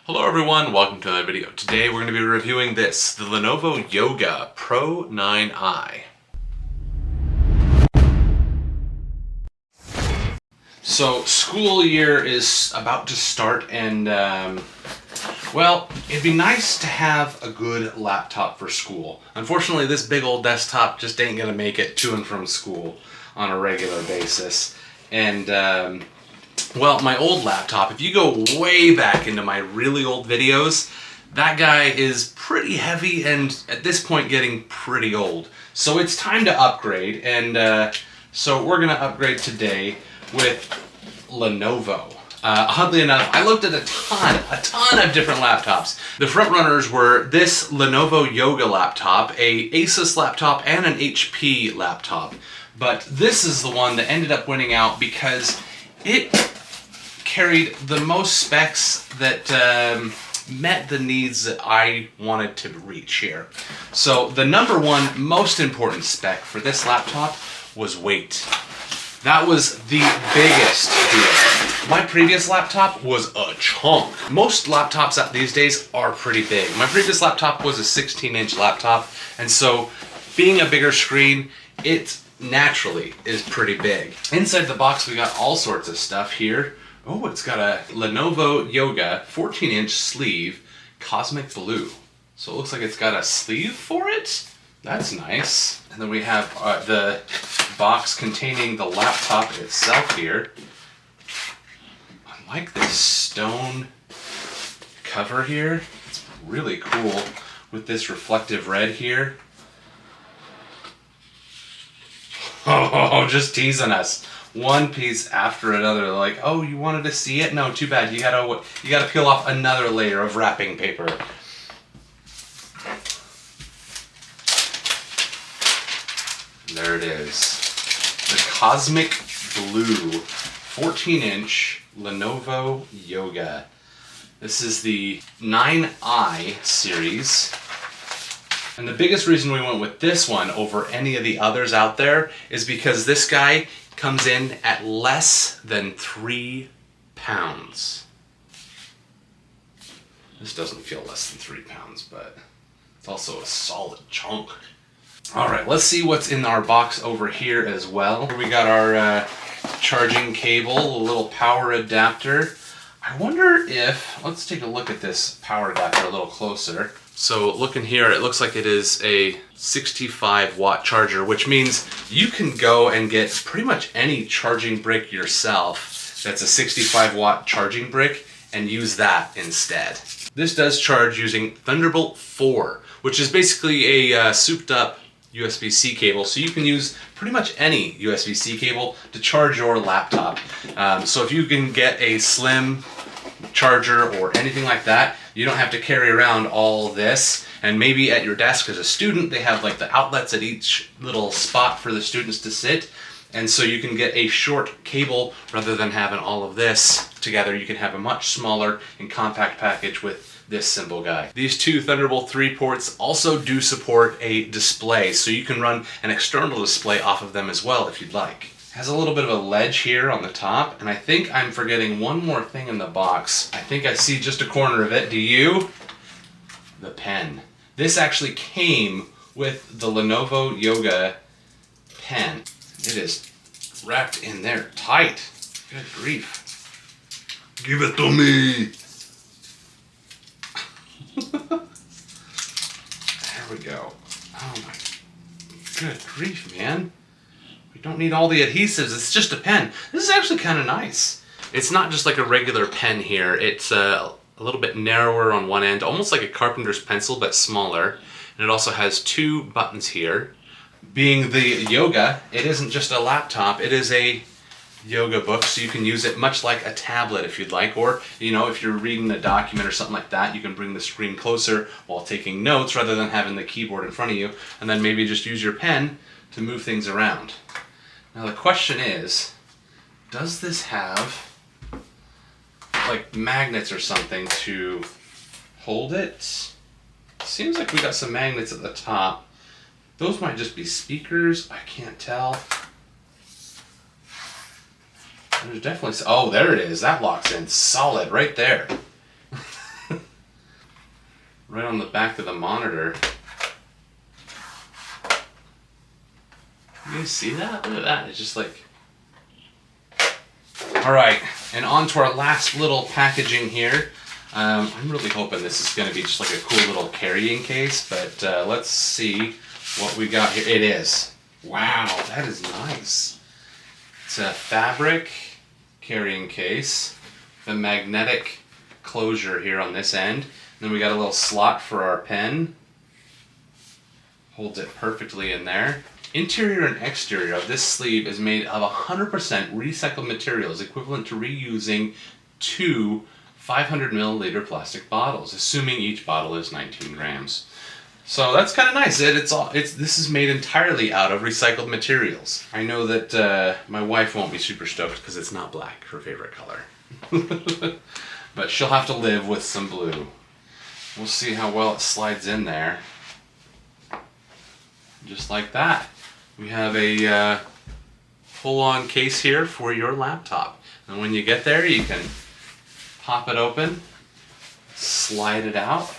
Hello everyone, welcome to another video. Today we're going to be reviewing the Lenovo Yoga Pro 9i. So school year is about to start and well, it'd be nice to have a good laptop for school. Unfortunately, this big old desktop just ain't going to make it to and from school on a regular basis. And well, my old laptop, if you go way back into my really old videos, that guy is pretty heavy and at this point getting pretty old. So it's time to upgrade, and so we're going to upgrade today with Lenovo. Oddly enough, I looked at a ton of different laptops. The front runners were this Lenovo Yoga laptop, a Asus laptop, and an HP laptop. But this is the one that ended up winning out because it carried the most specs that met the needs that I wanted to reach here. So the number one most important spec for this laptop was weight. That was the biggest deal. My previous laptop was a chunk. Most laptops these days are pretty big. My previous laptop was a 16-inch laptop, and so being a bigger screen, it naturally is pretty big. Inside the box we got all sorts of stuff here. Oh, it's got a Lenovo Yoga 14-inch sleeve, cosmic blue. So it looks like it's got a sleeve for it. That's nice. And then we have the box containing the laptop itself here. I like this stone cover here. It's really cool with this reflective red here. Oh, just teasing us. One piece after another. Like, oh, you wanted to see it? No, too bad. You gotta peel off another layer of wrapping paper. There it is. The cosmic blue 14-inch Lenovo Yoga. This is the 9i series. And the biggest reason we went with this one over any of the others out there is because this guy comes in at less than 3 pounds. This doesn't feel less than 3 pounds, but it's also a solid chunk. All right, let's see what's in our box over here as well. We got our charging cable, a little power adapter. I wonder if, let's take a look at this power adapter a little closer. So looking here, it looks like it is a 65 watt charger, which means you can go and get pretty much any charging brick yourself that's a 65 watt charging brick and use that instead. This does charge using Thunderbolt 4, which is basically a souped up USB-C cable, so you can use pretty much any USB-C cable to charge your laptop. So if you can get a slim charger or anything like that, you don't have to carry around all this. And maybe at your desk as a student, they have like the outlets at each little spot for the students to sit. And so you can get a short cable rather than having all of this together. You can have a much smaller and compact package with this simple guy. These two Thunderbolt 3 ports also do support a display, so you can run an external display off of them as well if you'd like. Has a little bit of a ledge here on the top, and I think I'm forgetting one more thing in the box. I think I see just a corner of it. Do you? The pen. This actually came with the Lenovo Yoga pen. It is wrapped in there tight. Good grief. Give it to me. There we go. Oh my good grief, man. We don't need all the adhesives, it's just a pen. This is actually kind of nice. It's not just like a regular pen here. It's a little bit narrower on one end, almost like a carpenter's pencil, but smaller. And it also has 2 buttons here. Being the Yoga, it isn't just a laptop, it is a yoga book, so you can use it much like a tablet if you'd like, or you know, if you're reading a document or something like that, you can bring the screen closer while taking notes rather than having the keyboard in front of you, and then maybe just use your pen to move things around. Now the question is, does this have like magnets or something to hold it? Seems like we got some magnets at the top. Those might just be speakers, I can't tell. There's definitely, oh, there it is. That locks in solid right there. right on the back of the monitor. You guys see that? Look at that. It's just like... Alright, and on to our last little packaging here. I'm really hoping this is going to be just like a cool little carrying case, but let's see what we got here. It is. Wow, that is nice. It's a fabric carrying case, the magnetic closure here on this end. And then we got a little slot for our pen. Holds it perfectly in there. Interior and exterior of this sleeve is made of 100% recycled materials, equivalent to reusing 2 500 milliliter plastic bottles, assuming each bottle is 19 grams. So that's kind of nice. This is made entirely out of recycled materials. I know that my wife won't be super stoked because it's not black, her favorite color. But she'll have to live with some blue. We'll see how well it slides in there. Just like that. We have a full-on case here for your laptop. And when you get there, you can pop it open, slide it out,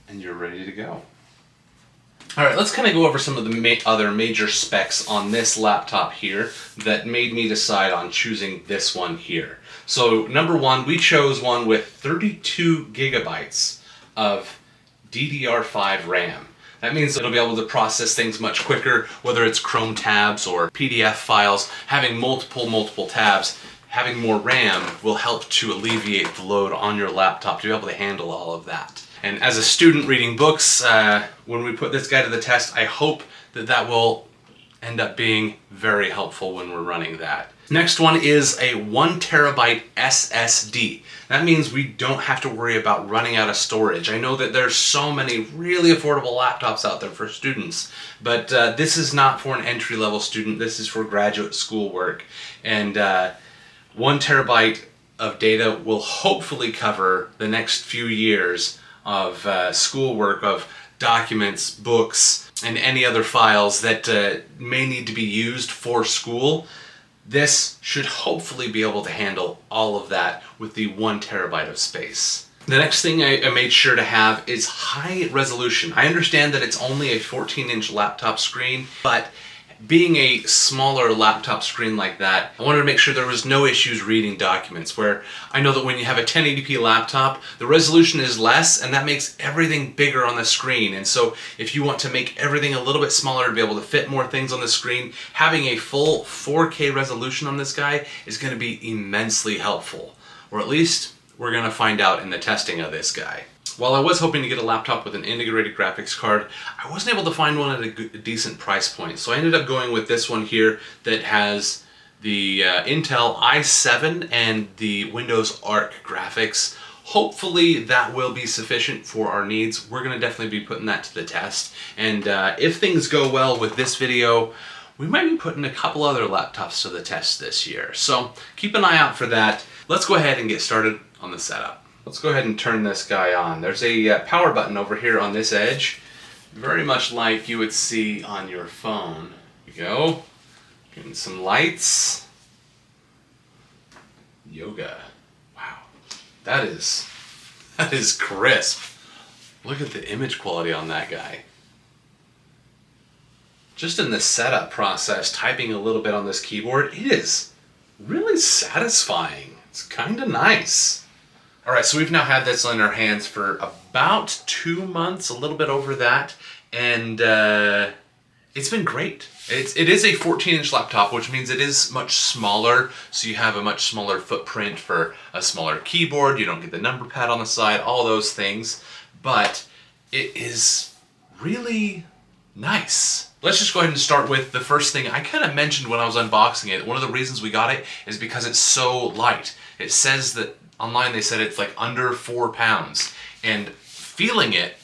and you're ready to go. All right, let's kind of go over some of the other major specs on this laptop here that made me decide on choosing this one here. So number one, we chose one with 32 gigabytes of DDR5 RAM. That means it'll be able to process things much quicker, whether it's Chrome tabs or PDF files. Having multiple tabs, having more RAM will help to alleviate the load on your laptop to be able to handle all of that. And as a student reading books, when we put this guy to the test, I hope that that will end up being very helpful when we're running that. Next one is a 1 terabyte SSD. That means we don't have to worry about running out of storage. I know that there's so many really affordable laptops out there for students, but this is not for an entry-level student. This is for graduate school work. And 1 terabyte of data will hopefully cover the next few years of schoolwork, of documents, books, and any other files that may need to be used for school. This should hopefully be able to handle all of that with the 1 terabyte of space. The next thing I made sure to have is high resolution. I understand that it's only a 14-inch laptop screen, but being a smaller laptop screen like that, I wanted to make sure there was no issues reading documents, where I know that when you have a 1080p laptop, the resolution is less, and that makes everything bigger on the screen. And so if you want to make everything a little bit smaller to be able to fit more things on the screen, having a full 4K resolution on this guy is going to be immensely helpful. Or at least we're going to find out in the testing of this guy. While I was hoping to get a laptop with an integrated graphics card, I wasn't able to find one at a decent price point. So I ended up going with this one here that has the Intel i7 and the Windows Arc graphics. Hopefully that will be sufficient for our needs. We're going to definitely be putting that to the test. And if things go well with this video, we might be putting a couple other laptops to the test this year. So keep an eye out for that. Let's go ahead and get started on the setup. Let's go ahead and turn this guy on. There's a power button over here on this edge, very much like you would see on your phone. Here we go. Getting some lights. Yoga. Wow. That is crisp. Look at the image quality on that guy. Just in the setup process, typing a little bit on this keyboard, it is really satisfying. It's kind of nice. All right, so we've now had this in our hands for about 2 months, a little bit over that, and it's been great. It is a 14-inch laptop, which means it is much smaller, so you have a much smaller footprint for a smaller keyboard. You don't get the number pad on the side, all those things, but it is really nice. Let's just go ahead and start with the first thing. I kind of mentioned when I was unboxing it, one of the reasons we got it is because it's so light. It says that online they said it's like under 4 pounds, and feeling it,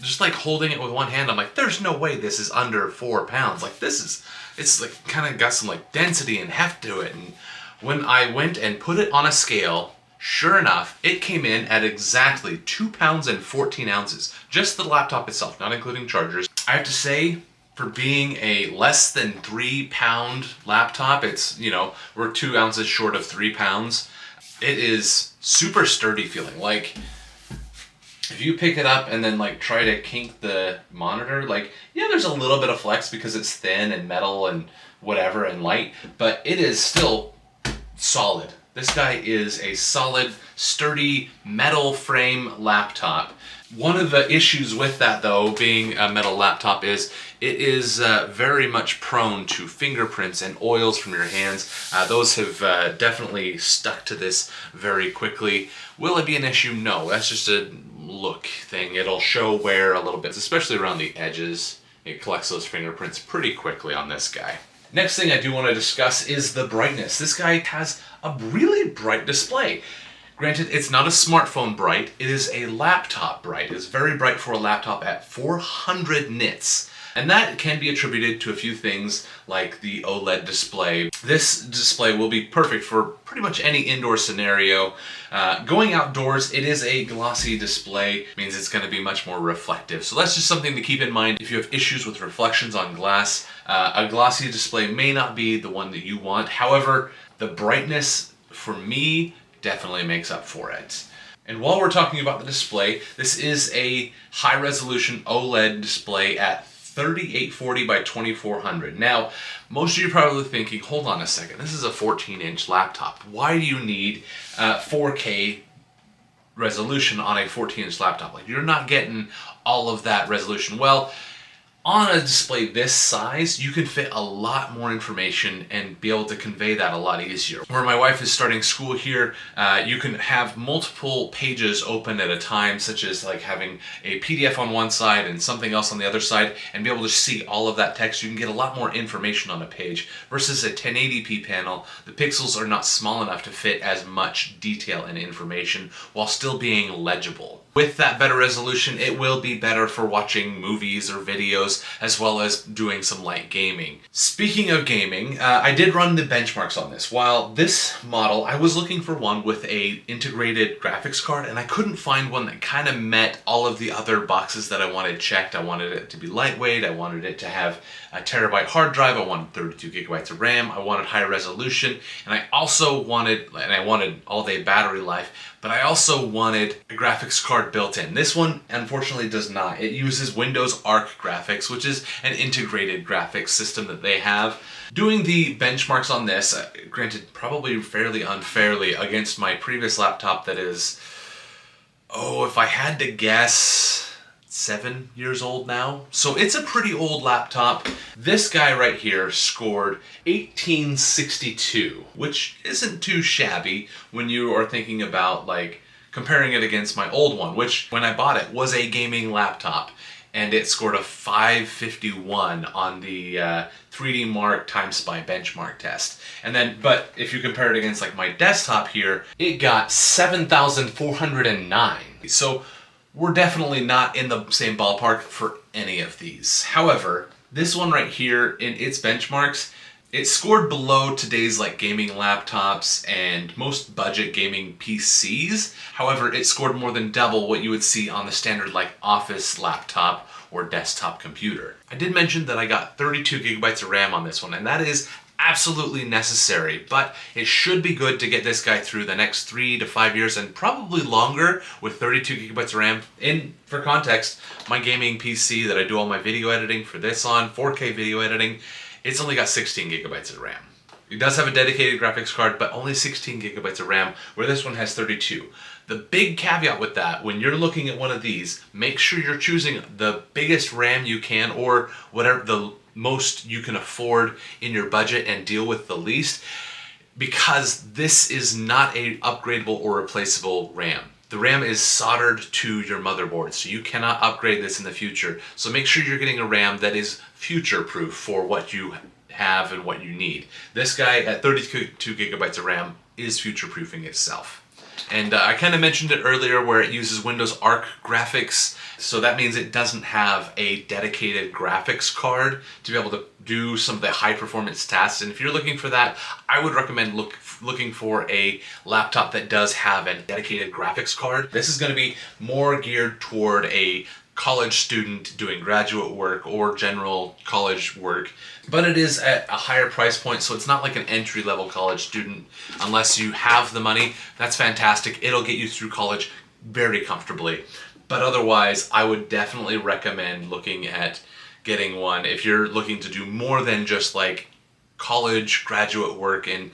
just like holding it with one hand, I'm like, there's no way this is under 4 pounds. Like it's like kind of got some like density and heft to it. And when I went and put it on a scale, sure enough, it came in at exactly 2 pounds and 14 ounces. Just the laptop itself, not including chargers. I have to say, for being a less than 3 pound laptop, it's, you know, we're 2 ounces short of 3 pounds. It is super sturdy feeling. Like, if you pick it up and then like try to kink the monitor, like, yeah, there's a little bit of flex because it's thin and metal and whatever and light, but it is still solid. This guy is a solid, sturdy metal frame laptop. One of the issues with that, though, being a metal laptop, is it is very much prone to fingerprints and oils from your hands. Those have definitely stuck to this very quickly. Will it be an issue? No, that's just a look thing. It'll show wear a little bit, especially around the edges. It collects those fingerprints pretty quickly on this guy. Next thing I do want to discuss is the brightness. This guy has a really bright display. Granted, it's not a smartphone bright, it is a laptop bright. It's very bright for a laptop at 400 nits. And that can be attributed to a few things like the OLED display. This display will be perfect for pretty much any indoor scenario. Going outdoors, it is a glossy display, means it's going to be much more reflective. So that's just something to keep in mind if you have issues with reflections on glass. A glossy display may not be the one that you want. However, the brightness, for me, definitely makes up for it. And while we're talking about the display, this is a high-resolution OLED display at 3840 by 2400. Now, most of you are probably thinking, hold on a second, this is a 14-inch laptop. Why do you need 4K resolution on a 14-inch laptop? Like, you're not getting all of that resolution. Well, on a display this size, you can fit a lot more information and be able to convey that a lot easier. Where my wife is starting school here, you can have multiple pages open at a time, such as like having a PDF on one side and something else on the other side, and be able to see all of that text. You can get a lot more information on a page versus a 1080p panel. The pixels are not small enough to fit as much detail and information while still being legible. With that better resolution, it will be better for watching movies or videos, as well as doing some light gaming. Speaking of gaming, I did run the benchmarks on this. While this model, I was looking for one with a integrated graphics card, and I couldn't find one that kind of met all of the other boxes that I wanted checked. I wanted it to be lightweight, I wanted it to have a terabyte hard drive, I wanted 32 gigabytes of RAM, I wanted high resolution, and I also wanted, all-day battery life, but I also wanted a graphics card built in. This one, unfortunately, does not. It uses Windows Arc graphics, which is an integrated graphics system that they have. Doing the benchmarks on this, granted, probably fairly unfairly against my previous laptop that is, if I had to guess, 7 years old now. So it's a pretty old laptop. This guy right here scored 1862, which isn't too shabby when you are thinking about like comparing it against my old one, which when I bought it was a gaming laptop, and it scored a 551 on the 3D Mark TimeSpy benchmark test. And then, but if you compare it against like my desktop here, it got 7,409. So we're definitely not in the same ballpark for any of these. However, this one right here in its benchmarks, it scored below today's like gaming laptops and most budget gaming PCs. However, it scored more than double what you would see on the standard like office laptop or desktop computer. I did mention that I got 32 gigabytes of RAM on this one, and that is absolutely necessary, but it should be good to get this guy through the next 3 to 5 years and probably longer with 32 gigabytes of RAM. For context, my gaming PC that I do all my video editing for this on, 4K video editing, it's only got 16 gigabytes of RAM. It does have a dedicated graphics card, but only 16 gigabytes of RAM, where this one has 32. The big caveat with that, when you're looking at one of these, make sure you're choosing the biggest RAM you can, or whatever the most you can afford in your budget and deal with the least, because this is not a upgradable or replaceable RAM. The RAM is soldered to your motherboard, so you cannot upgrade this in the future. So make sure you're getting a RAM that is future-proof for what you have and what you need. This guy at 32 gigabytes of RAM is future-proofing itself. And I kind of mentioned it earlier where it uses Windows Arc graphics, so that means it doesn't have a dedicated graphics card to be able to do some of the high performance tasks. And if you're looking for that, I would recommend looking for a laptop that does have a dedicated graphics card. This is going to be more geared toward a college student doing graduate work or general college work, but it is at a higher price point, so it's not like an entry-level college student. Unless you have the money, that's fantastic. It'll get you through college very comfortably. But otherwise, I would definitely recommend looking at getting one if you're looking to do more than just like college graduate work and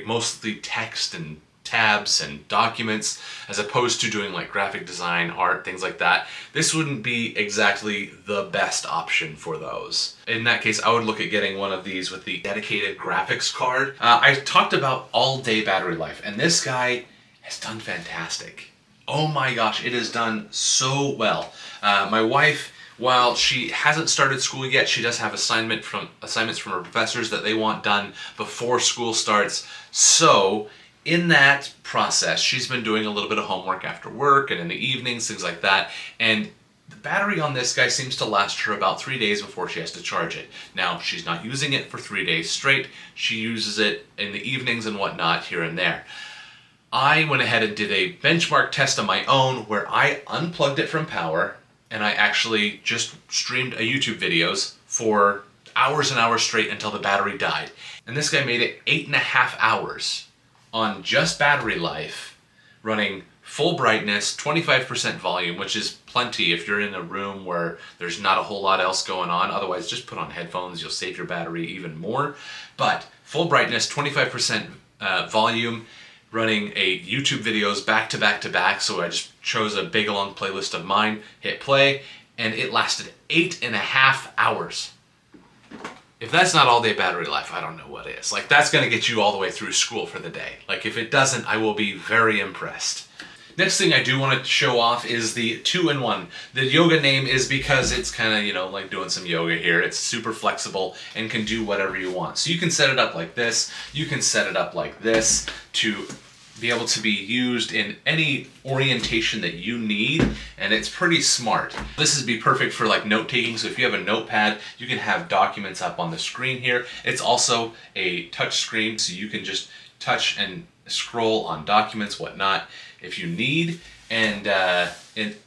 mostly text and tabs and documents, as opposed to doing like graphic design, art, things like that. This wouldn't be exactly the best option for those. In that case, I would look at getting one of these with the dedicated graphics card. I talked about all-day battery life, and this guy has done fantastic. Oh my gosh, it has done so well. My wife, while she hasn't started school yet, she does have assignments from her professors that they want done before school starts. So in that process, she's been doing a little bit of homework after work and in the evenings, things like that. And the battery on this guy seems to last her about 3 days before she has to charge it. Now, she's not using it for 3 days straight. She uses it in the evenings and whatnot here and there. I went ahead and did a benchmark test on my own where I unplugged it from power and I actually just streamed a YouTube videos for hours and hours straight until the battery died. And this guy made it 8.5 hours on just battery life, running full brightness, 25% volume, which is plenty if you're in a room where there's not a whole lot else going on. Otherwise, just put on headphones, you'll save your battery even more. But full brightness, 25% volume, running a YouTube videos back to back to back. So I just chose a big long playlist of mine, hit play, and it lasted 8.5 hours. If that's not all day battery life, I don't know what is. Like, that's gonna get you all the way through school for the day. Like, if it doesn't, I will be very impressed. Next thing I do want to show off is the 2-in-1. The yoga name is because it's kind of, you know, like doing some yoga here. It's super flexible and can do whatever you want. So you can set it up like this. You can set it up like this to be able to be used in any orientation that you need, and it's pretty smart. This would be perfect for like note taking, so if you have a notepad, you can have documents up on the screen here. It's also a touch screen, so you can just touch and scroll on documents, whatnot, if you need, and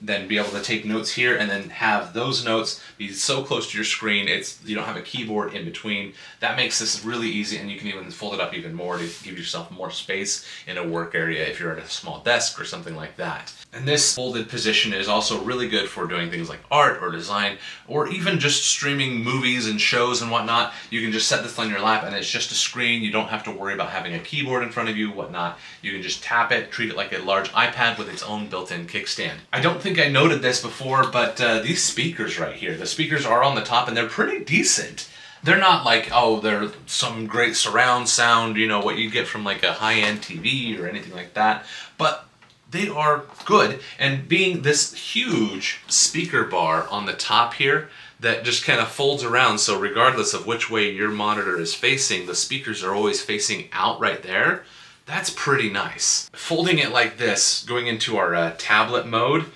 then be able to take notes here and then have those notes be so close to your screen, you don't have a keyboard in between. That makes this really easy, and you can even fold it up even more to give yourself more space in a work area if you're at a small desk or something like that. And this folded position is also really good for doing things like art or design, or even just streaming movies and shows and whatnot. You can just set this on your lap and it's just a screen. You don't have to worry about having a keyboard in front of you, whatnot. You can just tap it, treat it like a large iPad with its own built-in kickstand. I don't think I noted this before, but these speakers right here, the speakers are on the top and they're pretty decent. They're not like, oh, they're some great surround sound, you know, what you get from like a high-end TV or anything like that, but they are good. And being this huge speaker bar on the top here that just kind of folds around, so regardless of which way your monitor is facing, the speakers are always facing out right there. That's pretty nice. Folding it like this, going into our tablet mode,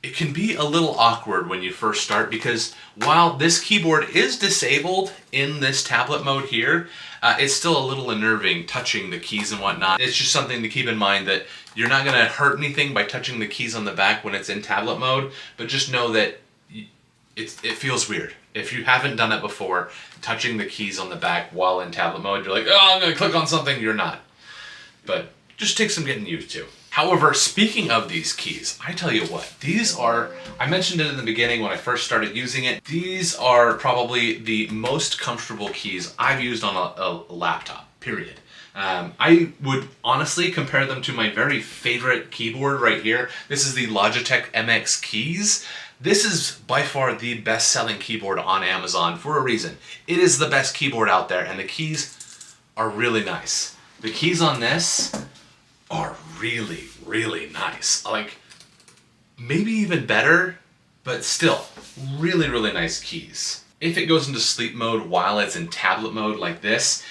it can be a little awkward when you first start, because while this keyboard is disabled in this tablet mode here, it's still a little unnerving touching the keys and whatnot. It's just something to keep in mind that you're not going to hurt anything by touching the keys on the back when it's in tablet mode, but just know that it feels weird. If you haven't done it before, touching the keys on the back while in tablet mode, you're like, oh, I'm going to click on something, you're not. But just take some getting used to. However, speaking of these keys, I tell you what, these are, I mentioned it in the beginning when I first started using it, these are probably the most comfortable keys I've used on a laptop, period. I would honestly compare them to my very favorite keyboard right here. This is the Logitech MX Keys. This is by far the best-selling keyboard on Amazon for a reason. It is the best keyboard out there, and the keys are really nice. The keys on this are really, really nice. Like, maybe even better, but still, really, really nice keys. If it goes into sleep mode while it's in tablet mode like this,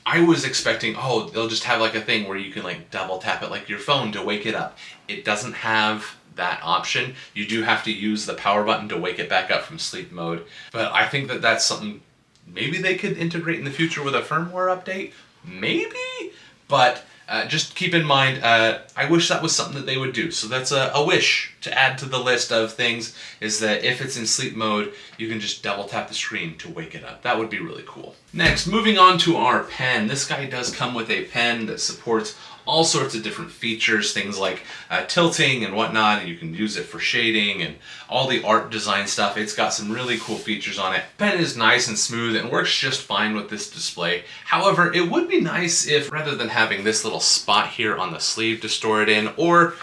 I was expecting, oh, they'll just have like a thing where you can like double tap it like your phone to wake it up. It doesn't have that option. You do have to use the power button to wake it back up from sleep mode. But I think that that's something maybe they could integrate in the future with a firmware update. Maybe? But just keep in mind, I wish that was something that they would do. So that's a wish to add to the list of things, is that if it's in sleep mode, you can just double tap the screen to wake it up. That would be really cool. Next, moving on to our pen. This guy does come with a pen that supports all sorts of different features, things like tilting and whatnot, and you can use it for shading and all the art design stuff. It's got some really cool features on it. Pen is nice and smooth and works just fine with this display. However, it would be nice if, rather than having this little spot here on the sleeve to store it in, or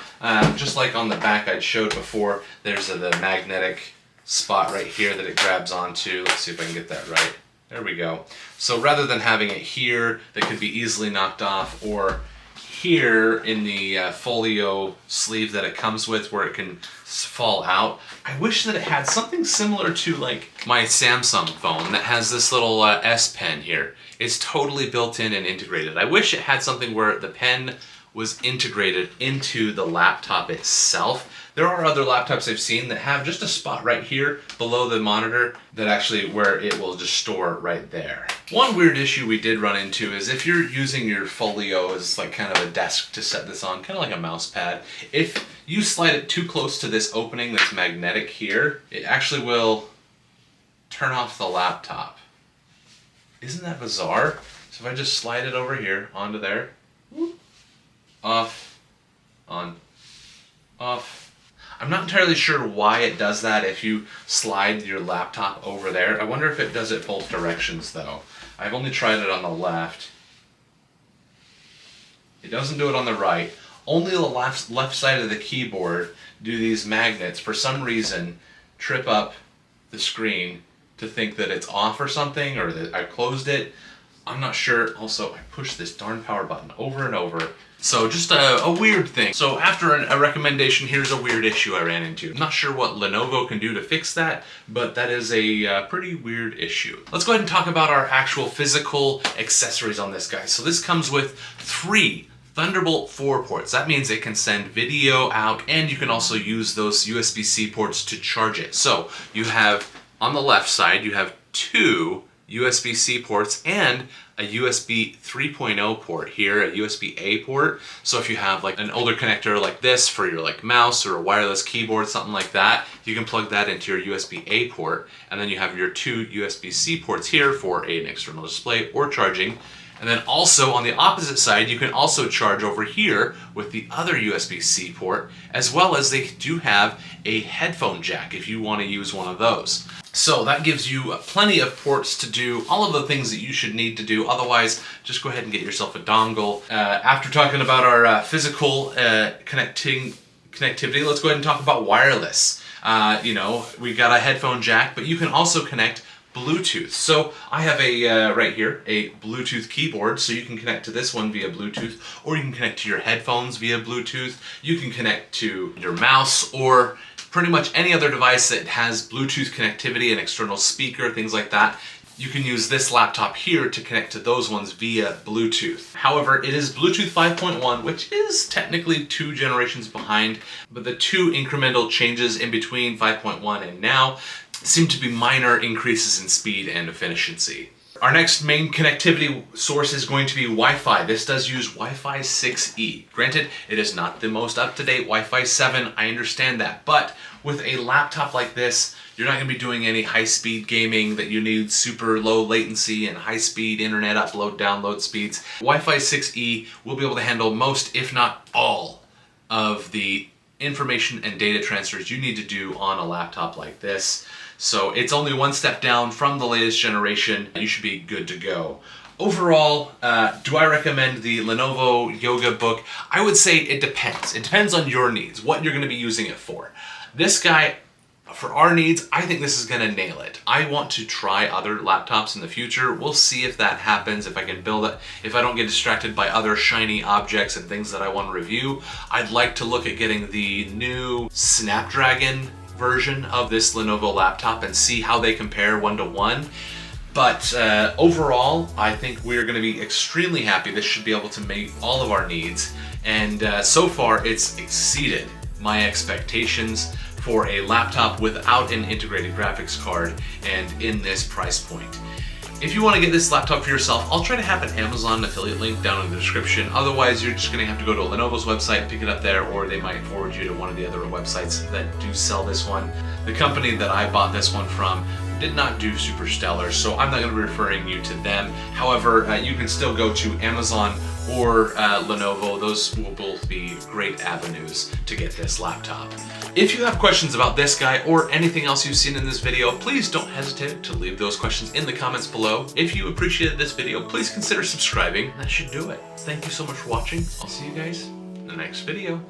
just like on the back I showed before, there's the magnetic spot right here that it grabs onto. Let's see if I can get that right. There we go. So rather than having it here that could be easily knocked off, or here in the folio sleeve that it comes with where it can fall out, I wish that it had something similar to like my Samsung phone that has this little S Pen here. It's totally built in and integrated. I wish it had something where the pen was integrated into the laptop itself. There are other laptops I've seen that have just a spot right here below the monitor that actually where it will just store right there. One weird issue we did run into is if you're using your folio as like kind of a desk to set this on, kind of like a mouse pad, if you slide it too close to this opening that's magnetic here, it actually will turn off the laptop. Isn't that bizarre? So if I just slide it over here onto there, off, on, off. I'm not entirely sure why it does that if you slide your laptop over there. I wonder if it does it both directions though. I've only tried it on the left. It doesn't do it on the right. Only the left side of the keyboard do these magnets, for some reason, trip up the screen to think that it's off or something, or that I closed it. I'm not sure. Also, I pushed this darn power button over and over. So just a weird thing. So after a recommendation, here's a weird issue I ran into. I'm not sure what Lenovo can do to fix that, but that is a pretty weird issue. Let's go ahead and talk about our actual physical accessories on this guy. So this comes with 3 Thunderbolt 4 ports. That means it can send video out, and you can also use those USB-C ports to charge it. So you have, on the left side, you have 2 USB-C ports and a USB 3.0 port here, a USB-A port. So if you have like an older connector like this for your like mouse or a wireless keyboard, something like that, you can plug that into your USB-A port, and then you have your 2 USB-C ports here for an external display or charging. And then also on the opposite side, you can also charge over here with the other USB-C port, as well as they do have a headphone jack if you want to use one of those. So that gives you plenty of ports to do all of the things that you should need to do. Otherwise, just go ahead and get yourself a dongle. After talking about our physical connectivity, let's go ahead and talk about wireless. We got a headphone jack, but you can also connect Bluetooth. So I have a right here a Bluetooth keyboard, so you can connect to this one via Bluetooth, or you can connect to your headphones via Bluetooth. You can connect to your mouse or pretty much any other device that has Bluetooth connectivity, an external speaker, things like that. You can use this laptop here to connect to those ones via Bluetooth. However, it is Bluetooth 5.1, which is technically 2 generations behind, but the 2 incremental changes in between 5.1 and now seem to be minor increases in speed and efficiency. Our next main connectivity source is going to be Wi-Fi. This does use Wi-Fi 6E. Granted, it is not the most up-to-date Wi-Fi 7, I understand that, but with a laptop like this, you're not going to be doing any high-speed gaming that you need super low latency and high-speed internet upload, download speeds. Wi-Fi 6E will be able to handle most, if not all, of the information and data transfers you need to do on a laptop like this. So it's only one step down from the latest generation, and you should be good to go. Overall, do I recommend the Lenovo Yoga book? I would say it depends. It depends on your needs, what you're going to be using it for. This guy, for our needs, I think this is going to nail it. I want to try other laptops in the future. We'll see if that happens, if I can build it, if I don't get distracted by other shiny objects and things that I want to review. I'd like to look at getting the new Snapdragon version of this Lenovo laptop and see how they compare 1-to-1. But overall, I think we're going to be extremely happy. This should be able to meet all of our needs. And so far, it's exceeded my expectations for a laptop without an integrated graphics card and in this price point. If you want to get this laptop for yourself, I'll try to have an Amazon affiliate link down in the description. Otherwise, you're just going to have to go to Lenovo's website, pick it up there, or they might forward you to one of the other websites that do sell this one. The company that I bought this one from did not do super stellar, so I'm not going to be referring you to them. However, you can still go to Amazon or Lenovo. Those will both be great avenues to get this laptop. If you have questions about this guy or anything else you've seen in this video, please don't hesitate to leave those questions in the comments below. If you appreciated this video, please consider subscribing. That should do it. Thank you so much for watching. I'll see you guys in the next video.